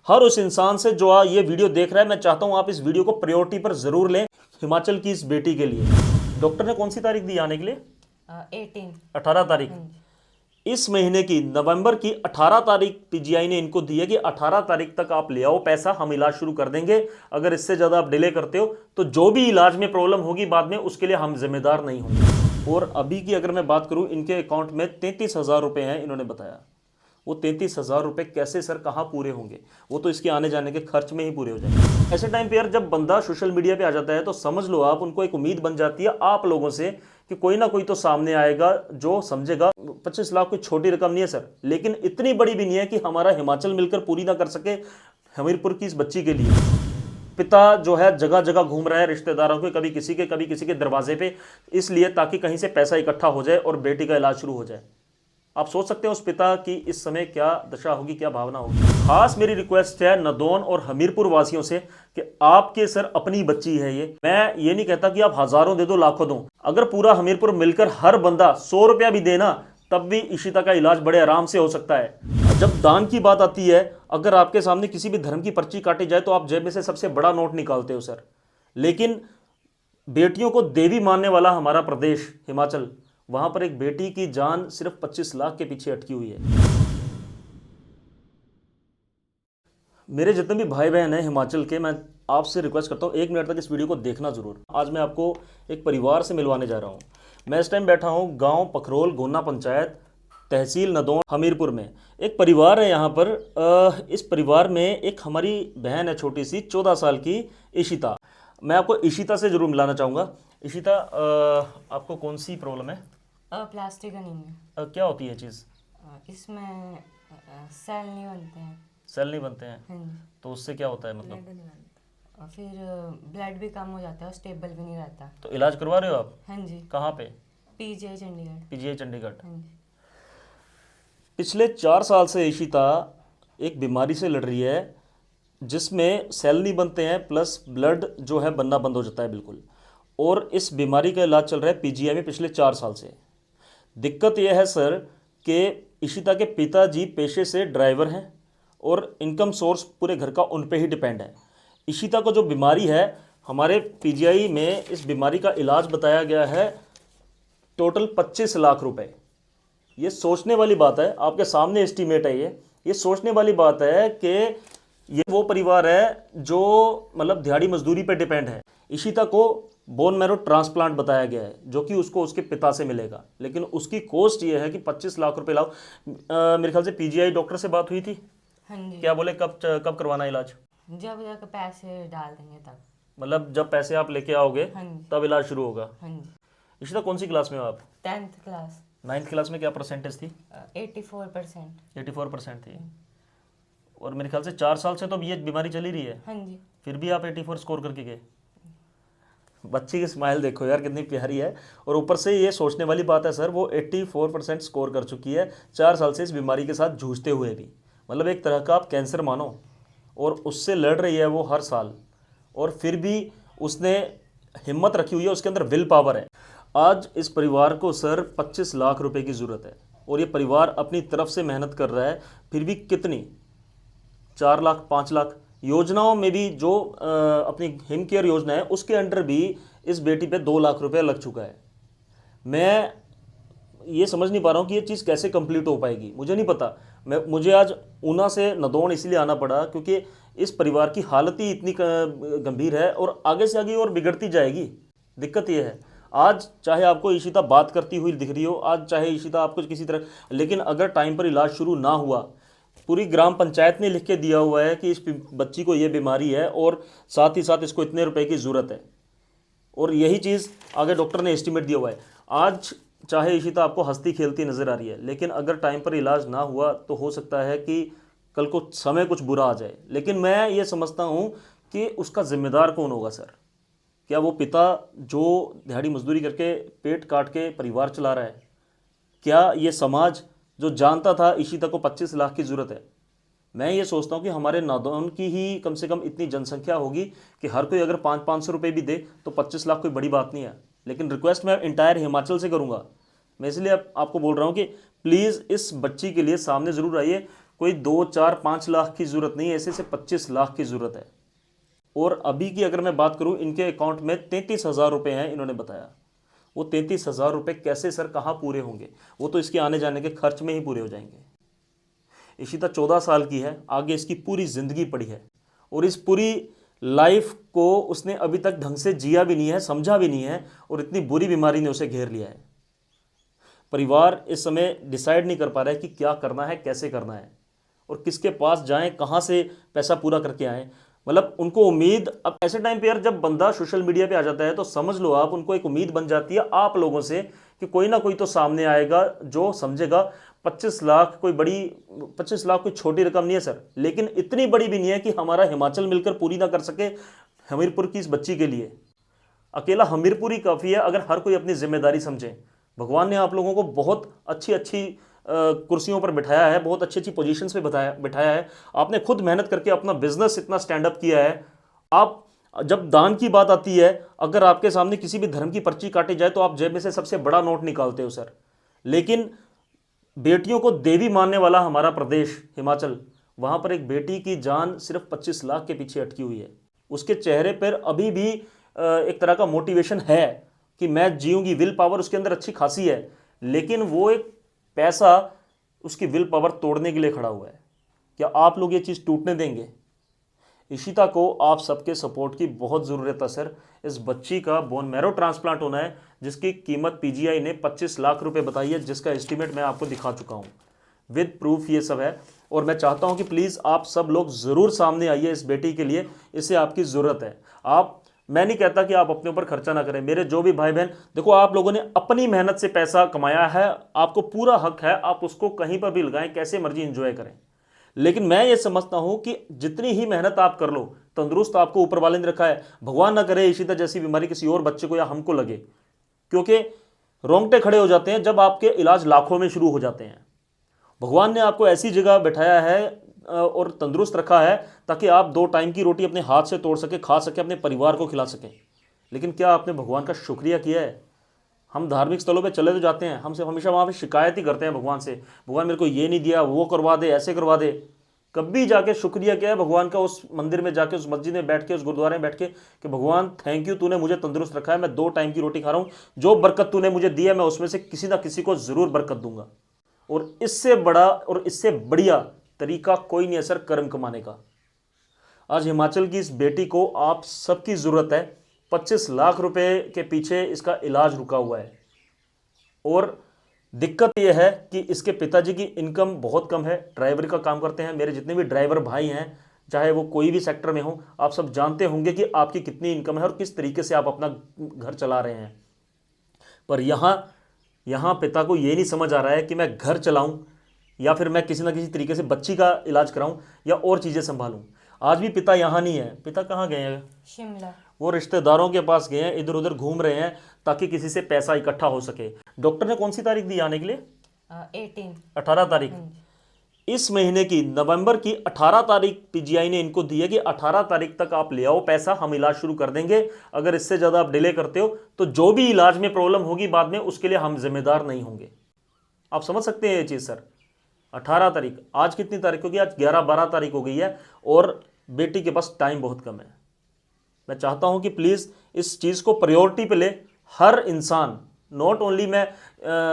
हर उस इंसान से जो ये वीडियो देख रहा है, मैं चाहता हूं आप इस वीडियो को प्रायोरिटी पर जरूर लें हिमाचल की इस बेटी के लिए। डॉक्टर ने कौन सी तारीख दी आने के लिए? 18 तारीख। इस महीने की नवंबर की 18 तारीख पीजीआई ने इनको दी है कि 18 तारीख तक आप ले आओ पैसा, हम इलाज शुरू कर देंगे। अगर इससे ज़्यादा आप डिले करते हो तो जो भी इलाज में प्रॉब्लम होगी बाद में, उसके लिए हम जिम्मेदार नहीं होंगे। और अभी की अगर मैं बात करूं, इनके अकाउंट में 33,000 रुपये हैं इन्होंने बताया। वो 33,000 रुपये कैसे सर, कहाँ पूरे होंगे? वो तो इसके आने जाने के खर्च में ही पूरे हो जाएंगे। ऐसे टाइम पे यार जब बंदा सोशल मीडिया पे आ जाता है तो समझ लो आप, उनको एक उम्मीद बन जाती है आप लोगों से कि कोई ना कोई तो सामने आएगा जो समझेगा। 25 लाख कोई छोटी रकम नहीं है सर, लेकिन इतनी बड़ी भी नहीं है कि हमारा हिमाचल मिलकर पूरी ना कर सके हमीरपुर की इस बच्ची के लिए। पिता जो है जगह जगह घूम रहा है रिश्तेदारों के, कभी किसी के दरवाजे पे, इसलिए ताकि कहीं से पैसा इकट्ठा हो जाए और बेटी का इलाज शुरू हो जाए। आप सोच सकते हैं उस पिता की इस समय क्या दशा होगी, क्या भावना होगी। खास मेरी रिक्वेस्ट है नदौन और हमीरपुर वासियों से कि आपके सर अपनी बच्ची है ये। मैं ये नहीं कहता कि आप हजारों दे दो, लाखों दो। अगर पूरा हमीरपुर मिलकर हर बंदा 100 रुपया भी देना, तब भी इशिता का इलाज बड़े आराम से हो सकता है। जब दान की बात आती है, अगर आपके सामने किसी भी धर्म की पर्ची काटी जाए तो आप जेब में से सबसे बड़ा नोट निकालते हो सर। लेकिन बेटियों को देवी मानने वाला हमारा प्रदेश हिमाचल, वहां पर एक बेटी की जान सिर्फ 25 लाख के पीछे अटकी हुई है। मेरे जितने भी भाई बहन हैं हिमाचल के, मैं आपसे रिक्वेस्ट करता हूँ 1 मिनट तक इस वीडियो को देखना जरूर। आज मैं आपको एक परिवार से मिलवाने जा रहा हूँ। मैं इस टाइम बैठा हूँ गांव पखरोल, गोना पंचायत, तहसील नदौन, हमीरपुर में। एक परिवार है यहाँ पर। इस परिवार में एक हमारी बहन है छोटी सी, 14 साल की इशिता। मैं आपको इशिता से जरूर मिलाना चाहूँगा। इशिता, आपको कौन सी प्रॉब्लम है? Plastic anaemia. क्या होती है चीज़? इसमें सेल नहीं बनते हैं। सेल नहीं बनते हैं? हाँ जी। तो उससे क्या होता है मतलब? ब्लड नहीं बनता और फिर ब्लड भी कम हो जाता है और स्टेबल भी नहीं रहता। तो इलाज करवा रहे हो आप? हाँ जी। कहाँ पे? पीजीआई चंडीगढ़। पीजीआई चंडीगढ़। हाँ जी। पिछले 4 साल से इशिता एक बीमारी से लड़ रही है जिसमें सेल नहीं बनते हैं, प्लस ब्लड जो है बनना बंद हो जाता है बिल्कुल। और इस बीमारी का इलाज चल रहा है पीजीआई में पिछले 4 साल से। दिक्कत यह है सर कि इशिता के पिताजी पेशे से ड्राइवर हैं और इनकम सोर्स पूरे घर का उन पे ही डिपेंड है। इशिता को जो बीमारी है, हमारे पीजीआई में इस बीमारी का इलाज बताया गया है टोटल 25 लाख रुपए। ये सोचने वाली बात है, आपके सामने एस्टीमेट है ये सोचने वाली बात है कि ये वो परिवार है जो मतलब दिहाड़ी मजदूरी पे डिपेंड है। इशिता को बोन मैरो ट्रांसप्लांट बताया गया है जो कि उसको उसके पिता से मिलेगा, लेकिन उसकी कॉस्ट ये है कि 25 लाख रुपए लाओ। मेरे ख्याल से पीजीआई डॉक्टर से बात हुई थी? हाँ जी। क्या बोले, कब करवाना इलाज? जब तक पैसे डाल देंगे तब। मतलब जब पैसे आप लेके आओगे हाँ जी। तब इलाज शुरू होगा। हाँ जी। इशिता कौन सी क्लास में हो आप? 10th class. 9th क्लास में क्या परसेंटेज थी? 84%। 84% थी। और मेरे ख्याल से 4 साल से तो ये बीमारी चली रही है। हाँ जी। फिर भी आप 84 स्कोर करके गए। बच्ची की स्माइल देखो यार कितनी प्यारी है। और ऊपर से ये सोचने वाली बात है सर, वो 84% स्कोर कर चुकी है 4 साल से इस बीमारी के साथ जूझते हुए भी। मतलब एक तरह का आप कैंसर मानो, और उससे लड़ रही है वो हर साल। और फिर भी उसने हिम्मत रखी हुई है, उसके अंदर विल पावर है। आज इस परिवार को सर 25 लाख रुपए की ज़रूरत है और ये परिवार अपनी तरफ से मेहनत कर रहा है। फिर भी कितनी, 4 लाख 5 लाख योजनाओं में भी जो अपनी हिम केयर योजना है उसके अंडर भी इस बेटी पे 2 लाख रुपए लग चुका है। मैं ये समझ नहीं पा रहा हूँ कि ये चीज़ कैसे कंप्लीट हो पाएगी, मुझे नहीं पता। मुझे आज ऊना से नदौन इसलिए आना पड़ा क्योंकि इस परिवार की हालत ही इतनी गंभीर है और आगे से आगे और बिगड़ती जाएगी। दिक्कत ये है, आज चाहे आपको इशिता बात करती हुई दिख रही हो, आज चाहे इशिता आपको किसी तरह, लेकिन अगर टाइम पर इलाज शुरू ना हुआ, पूरी ग्राम पंचायत ने लिख के दिया हुआ है कि इस बच्ची को ये बीमारी है और साथ ही साथ इसको इतने रुपए की ज़रूरत है, और यही चीज़ आगे डॉक्टर ने एस्टीमेट दिया हुआ है। आज चाहे इशिता आपको हंसती खेलती नज़र आ रही है, लेकिन अगर टाइम पर इलाज ना हुआ तो हो सकता है कि कल को समय कुछ बुरा आ जाए। लेकिन मैं ये समझता हूँ कि उसका जिम्मेदार कौन होगा सर? क्या वो पिता जो दिहाड़ी मजदूरी करके पेट काट के परिवार चला रहा है? क्या ये समाज जो जानता था इशिता को 25 लाख की ज़रूरत है? मैं ये सोचता हूँ कि हमारे नादौन की ही कम से कम इतनी जनसंख्या होगी कि हर कोई अगर 500-500 रुपये भी दे तो 25 लाख कोई बड़ी बात नहीं है। लेकिन रिक्वेस्ट मैं इंटायर हिमाचल से करूँगा। मैं इसलिए आपको बोल रहा हूँ कि प्लीज़ इस बच्ची के लिए सामने ज़रूर आइए। कोई 2, 4, 5 लाख की ज़रूरत नहीं है, ऐसे से 25 लाख की ज़रूरत है। और अभी की अगर मैं बात करूं, इनके अकाउंट में 33,000 रुपये हैं इन्होंने बताया। वो 33,000 रुपये कैसे सर कहाँ पूरे होंगे? वो तो इसके आने जाने के खर्च में ही पूरे हो जाएंगे। इशिता 14 साल की है, आगे इसकी पूरी ज़िंदगी पड़ी है और इस पूरी लाइफ को उसने अभी तक ढंग से जिया भी नहीं है, समझा भी नहीं है, और इतनी बुरी बीमारी ने उसे घेर लिया है। परिवार इस समय डिसाइड नहीं कर पा रहा है कि क्या करना है, कैसे करना है, और किसके पास जाएं, कहाँ से पैसा पूरा करके आएँ। मतलब उनको उम्मीद, अब ऐसे टाइम पे यार जब बंदा सोशल मीडिया पे आ जाता है तो समझ लो आप, उनको एक उम्मीद बन जाती है आप लोगों से कि कोई ना कोई तो सामने आएगा जो समझेगा। 25 लाख कोई बड़ी, 25 लाख कोई छोटी रकम नहीं है सर, लेकिन इतनी बड़ी भी नहीं है कि हमारा हिमाचल मिलकर पूरी ना कर सके हमीरपुर की इस बच्ची के लिए। अकेला हमीरपुर ही काफ़ी है अगर हर कोई अपनी जिम्मेदारी समझे। भगवान ने आप लोगों को बहुत अच्छी अच्छी कुर्सियों पर बिठाया है, बहुत अच्छी अच्छी पोजीशंस पे बिठाया है। आपने खुद मेहनत करके अपना बिजनेस इतना स्टैंड अप किया है। आप जब दान की बात आती है, अगर आपके सामने किसी भी धर्म की पर्ची काटी जाए तो आप जेब में से सबसे बड़ा नोट निकालते हो सर। लेकिन बेटियों को देवी मानने वाला हमारा प्रदेश हिमाचल, वहाँ पर एक बेटी की जान सिर्फ 25 लाख के पीछे अटकी हुई है। उसके चेहरे पर अभी भी एक तरह का मोटिवेशन है कि मैं जीऊँगी, विल पावर उसके अंदर अच्छी खासी है, लेकिन वो एक पैसा उसकी विल पावर तोड़ने के लिए खड़ा हुआ है। क्या आप लोग ये चीज़ टूटने देंगे? इशिता को आप सबके सपोर्ट की बहुत ज़रूरत है सर। इस बच्ची का बोन मैरो ट्रांसप्लांट होना है, जिसकी कीमत पीजीआई ने 25 लाख रुपए बताई है, जिसका एस्टीमेट मैं आपको दिखा चुका हूँ, विद प्रूफ ये सब है। और मैं चाहता हूँ कि प्लीज़ आप सब लोग ज़रूर सामने आइए इस बेटी के लिए, इसे आपकी ज़रूरत है। मैं नहीं कहता कि आप अपने ऊपर खर्चा ना करें, मेरे जो भी भाई बहन, देखो आप लोगों ने अपनी मेहनत से पैसा कमाया है, आपको पूरा हक है, आप उसको कहीं पर भी लगाएं, कैसे मर्जी इंजॉय करें। लेकिन मैं ये समझता हूं कि जितनी ही मेहनत आप कर लो, तंदुरुस्त आपको ऊपर वाले ने रखा है। भगवान ना करे इशिता जैसी बीमारी किसी और बच्चे को या हमको लगे, क्योंकि रोंगटे खड़े हो जाते हैं जब आपके इलाज लाखों में शुरू हो जाते हैं। भगवान ने आपको ऐसी जगह बैठाया है और तंदुरुस्त रखा है ताकि आप 2 टाइम की रोटी अपने हाथ से तोड़ सके, खा सके, अपने परिवार को खिला सके। लेकिन क्या आपने भगवान का शुक्रिया किया है? हम धार्मिक स्थलों पे चले तो जाते हैं, हमसे हमेशा वहाँ पे शिकायत ही करते हैं भगवान से, भगवान मेरे को ये नहीं दिया, वो करवा दे, ऐसे करवा दे। कभी जाके शुक्रिया किया है भगवान का उस मंदिर में जाके, उस मस्जिद में बैठ के, उस गुरुद्वारे में बैठ के कि भगवान थैंक यू, तूने मुझे तंदुरुस्त रखा है, मैं 2 टाइम की रोटी खा रहा हूँ, जो बरकत तूने मुझे दी है मैं उसमें से किसी ना किसी को ज़रूर बरकत दूंगा। और इससे बड़ा और इससे बढ़िया तरीका कोई नहीं है सर कर्म कमाने का। आज हिमाचल की इस बेटी को आप सबकी ज़रूरत है। 25 लाख रुपए के पीछे इसका इलाज रुका हुआ है, और दिक्कत यह है कि इसके पिताजी की इनकम बहुत कम है, ड्राइवरी का काम करते हैं। मेरे जितने भी ड्राइवर भाई हैं, चाहे वो कोई भी सेक्टर में हो, आप सब जानते होंगे कि आपकी कितनी इनकम है और किस तरीके से आप अपना घर चला रहे हैं। पर यहाँ पिता को ये नहीं समझ आ रहा है कि मैं घर चलाऊं या फिर मैं किसी ना किसी तरीके से बच्ची का इलाज कराऊं या और चीज़ें संभालूं। आज भी पिता यहाँ नहीं है। पिता कहाँ गए हैं? शिमला। वो रिश्तेदारों के पास गए हैं, इधर उधर घूम रहे हैं ताकि किसी से पैसा इकट्ठा हो सके। डॉक्टर ने कौन सी तारीख दी आने के लिए? 18 तारीख। इस महीने की नवंबर की 18 तारीख पीजीआई ने इनको दी है कि 18 तारीख तक आप ले आओ पैसा, हम इलाज शुरू कर देंगे। अगर इससे ज़्यादा आप डिले करते हो तो जो भी इलाज में प्रॉब्लम होगी बाद में, उसके लिए हम जिम्मेदार नहीं होंगे। आप समझ सकते हैं ये चीज़ सर। 18 तारीख, आज कितनी तारीख होगी? आज 11-12 तारीख हो गई है और बेटी के पास टाइम बहुत कम है। मैं चाहता हूं कि प्लीज़ इस चीज़ को प्रायोरिटी पे ले हर इंसान। नॉट ओनली मैं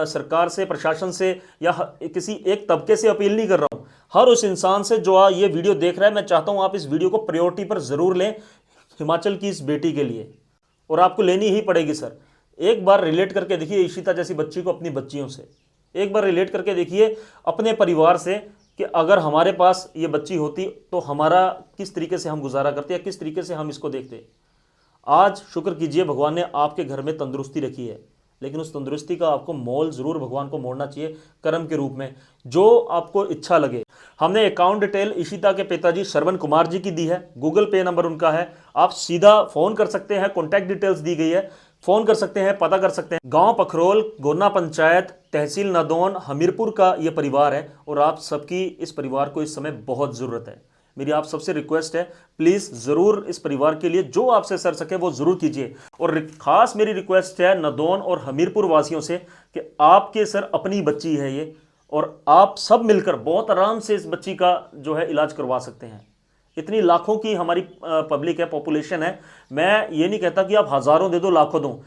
सरकार से, प्रशासन से या किसी एक तबके से अपील नहीं कर रहा हूं, हर उस इंसान से जो ये वीडियो देख रहा है, मैं चाहता हूं आप इस वीडियो को प्रायोरिटी पर ज़रूर लें हिमाचल की इस बेटी के लिए। और आपको लेनी ही पड़ेगी सर। एक बार रिलेट करके देखिए इशिता जैसी बच्ची को अपनी बच्चियों से, एक बार रिलेट करके देखिए अपने परिवार से कि अगर हमारे पास ये बच्ची होती तो हमारा किस तरीके से हम गुजारा करते या किस तरीके से हम इसको देखते। आज शुक्र कीजिए भगवान ने आपके घर में तंदुरुस्ती रखी है, लेकिन उस तंदुरुस्ती का आपको मोल ज़रूर भगवान को मोड़ना चाहिए कर्म के रूप में, जो आपको इच्छा लगे। हमने अकाउंट डिटेल इशिता के पिताजी श्रवण कुमार जी की दी है, गूगल पे नंबर उनका है, आप सीधा फ़ोन कर सकते हैं, कॉन्टैक्ट डिटेल्स दी गई है, फ़ोन कर सकते हैं, पता कर सकते हैं। गांव पखरोल, गोना पंचायत, तहसील नादौन, हमीरपुर का ये परिवार है और आप सबकी इस परिवार को इस समय बहुत ज़रूरत है। मेरी आप सबसे रिक्वेस्ट है, प्लीज़ ज़रूर इस परिवार के लिए जो आपसे सर सके वो ज़रूर कीजिए। और ख़ास मेरी रिक्वेस्ट है नादौन और हमीरपुर वासियों से कि आपके सर अपनी बच्ची है ये, और आप सब मिलकर बहुत आराम से इस बच्ची का जो है इलाज करवा सकते हैं। इतनी लाखों की हमारी पब्लिक है, पॉपुलेशन है। मैं ये नहीं कहता कि आप हज़ारों दे दो, लाखों दो।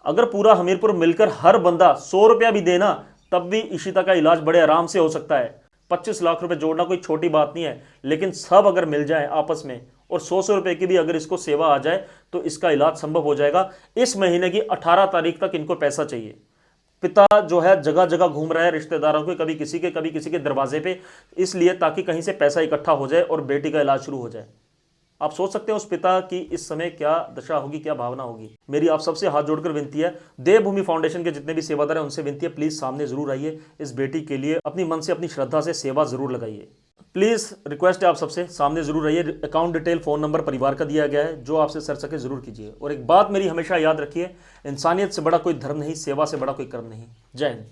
अगर पूरा हमीरपुर मिलकर हर बंदा 100 रुपया भी देना, तब भी इशिता का इलाज बड़े आराम से हो सकता है। 25 लाख रुपए जोड़ना कोई छोटी बात नहीं है, लेकिन सब अगर मिल जाए आपस में और 100 रुपए की भी अगर इसको सेवा आ जाए तो इसका इलाज संभव हो जाएगा। इस महीने की 18 तारीख तक इनको पैसा चाहिए। पिता जो है जगह जगह घूम रहा है रिश्तेदारों के, कभी किसी के दरवाजे पे, इसलिए ताकि कहीं से पैसा इकट्ठा हो जाए और बेटी का इलाज शुरू हो जाए। आप सोच सकते हैं उस पिता की इस समय क्या दशा होगी, क्या भावना होगी। मेरी आप सबसे हाथ जोड़कर विनती है, देवभूमि फाउंडेशन के जितने भी सेवादार हैं उनसे विनती है, प्लीज सामने जरूर आइए, इस बेटी के लिए अपनी मन से, अपनी श्रद्धा से सेवा जरूर लगाइए। प्लीज रिक्वेस्ट है आप सबसे, सामने जरूर आइए। अकाउंट डिटेल, फोन नंबर परिवार का दिया गया है, जो आपसे सर सके जरूर कीजिए। और एक बात मेरी हमेशा याद रखिए, इंसानियत से बड़ा कोई धर्म नहीं, सेवा से बड़ा कोई कर्म नहीं। जय हिंद।